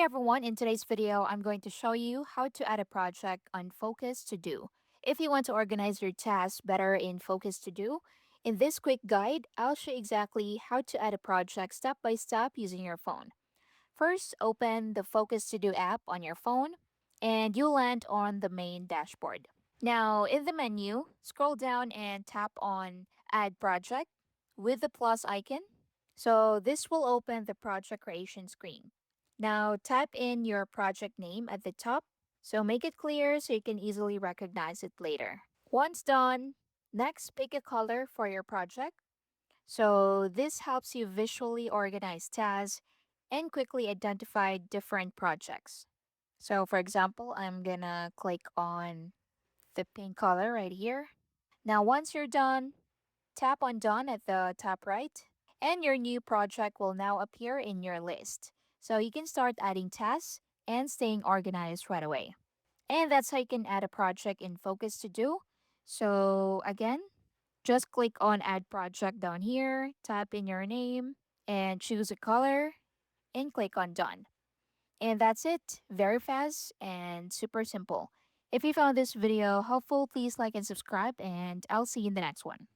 Hey everyone, in today's video, I'm going to show you how to add a project on Focus To Do. If you want to organize your tasks better in Focus To Do, in this quick guide, I'll show you exactly how to add a project step by step using your phone. First, open the Focus To Do app on your phone, and you'll land on the main dashboard. Now, in the menu, scroll down and tap on Add Project with the plus icon. So, this will open the project creation screen. Now, type in your project name at the top. So, make it clear so you can easily recognize it later. Once done, next pick a color for your project. So, this helps you visually organize tasks and quickly identify different projects. So, for example, I'm gonna click on the pink color right here. Now, once you're done, tap on Done at the top right, and your new project will now appear in your list. So you can start adding tasks and staying organized right away. And that's how you can add a project in Focus To Do. So again, just click on Add Project down here, tap in your name, and choose a color, and click on Done. And that's it. Very fast and super simple. If you found this video helpful, please like and subscribe, and I'll see you in the next one.